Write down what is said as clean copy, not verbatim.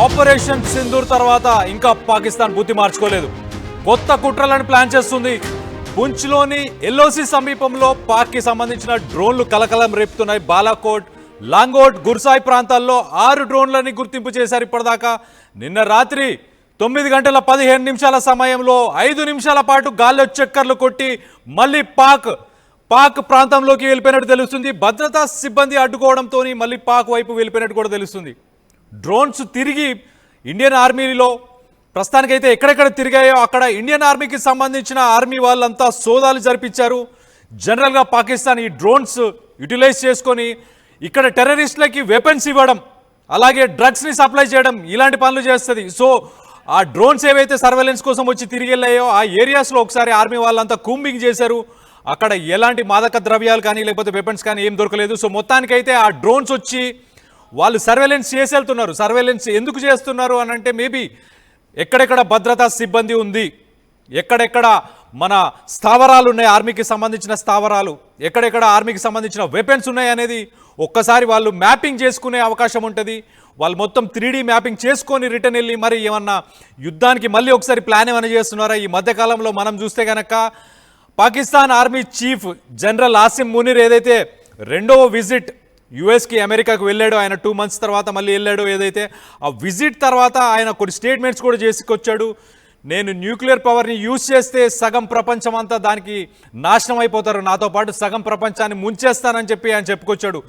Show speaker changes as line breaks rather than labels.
Operation Sindoor తర్వాత ఇంకా పాకిస్తాన్ బుద్ధి మార్చుకోలేదు. కొత్త కుట్రలను ప్లాన్ చేస్తుంది. పుంచ్లోని ఎల్ఓసి సమీపంలో పాక్కి సంబంధించిన డ్రోన్లు కలకలం రేపుతున్నాయి. బాలాకోట్, లాంగోట్, గుర్సాయ్ ప్రాంతాల్లో 6 డ్రోన్లని గుర్తింపు చేశారు ఇప్పటిదాకా. నిన్న రాత్రి 9 గంటల 15 నిమిషాల సమయంలో 5 నిమిషాల పాటు గాల్లో చక్కర్లు కొట్టి మళ్ళీ పాక్ ప్రాంతంలోకి వెళ్ళిపోయినట్టు తెలుస్తుంది. భద్రతా సిబ్బంది అడ్డుకోవడంతో మళ్ళీ పాక్ వైపు వెళ్ళిపోయినట్టు కూడా తెలుస్తుంది. డ్రోన్స్ తిరిగి ఇండియన్ ఆర్మీలో ప్రస్తుతానికైతే ఎక్కడెక్కడ తిరిగాయో అక్కడ ఇండియన్ ఆర్మీకి సంబంధించిన ఆర్మీ వాళ్ళంతా సోదాలు జరిపించారు. జనరల్గా పాకిస్తాన్ ఈ డ్రోన్స్ యూటిలైజ్ చేసుకొని ఇక్కడ టెర్రరిస్టులకి వెపన్స్ ఇవ్వడం, అలాగే డ్రగ్స్ని సప్లై చేయడం, ఇలాంటి పనులు చేస్తుంది. సో ఆ డ్రోన్స్ ఏవైతే సర్వేలెన్స్ కోసం వచ్చి తిరిగి వెళ్ళాయో ఆ ఏరియాస్లో ఒకసారి ఆర్మీ వాళ్ళంతా కూంబింగ్ చేశారు. అక్కడ ఎలాంటి మాదక ద్రవ్యాలు కానీ లేకపోతే వెపన్స్ కానీ ఏం దొరకలేదు. సో మొత్తానికైతే ఆ డ్రోన్స్ వచ్చి వాళ్ళు సర్వేలెన్స్ చేసి వెళ్తున్నారు. సర్వేలెన్స్ ఎందుకు చేస్తున్నారు అని అంటే మేబీ ఎక్కడెక్కడ భద్రతా సిబ్బంది ఉంది, ఎక్కడెక్కడ మన స్థావరాలు ఉన్నాయి, ఆర్మీకి సంబంధించిన స్థావరాలు, ఎక్కడెక్కడ ఆర్మీకి సంబంధించిన వెపన్స్ ఉన్నాయి అనేది ఒక్కసారి వాళ్ళు మ్యాపింగ్ చేసుకునే అవకాశం ఉంటుంది. వాళ్ళు మొత్తం 3D మ్యాపింగ్ చేసుకొని రిటర్న్ వెళ్ళి మరి ఏమన్నా యుద్ధానికి మళ్ళీ ఒకసారి ప్లాన్ ఏమైనా చేస్తున్నారా? ఈ మధ్యకాలంలో మనం చూస్తే కనుక Pakistan army chief general Asim Munir ఏదైతే రెండవ విజిట్ యుఎస్కి అమెరికాకు వెళ్ళాడు, ఆయన 2 months తర్వాత మళ్ళీ వెళ్ళాడు. ఏదైతే ఆ విజిట్ తర్వాత ఆయన కొన్ని స్టేట్మెంట్స్ కూడా చేసుకొచ్చాడు. నేను న్యూక్లియర్ పవర్ని యూజ్ చేస్తే సగం ప్రపంచం అంతా దానికి నాశనం అయిపోతారు, నాతో పాటు సగం ప్రపంచాన్ని ముంచేస్తానని చెప్పి ఆయన చెప్పుకొచ్చాడు.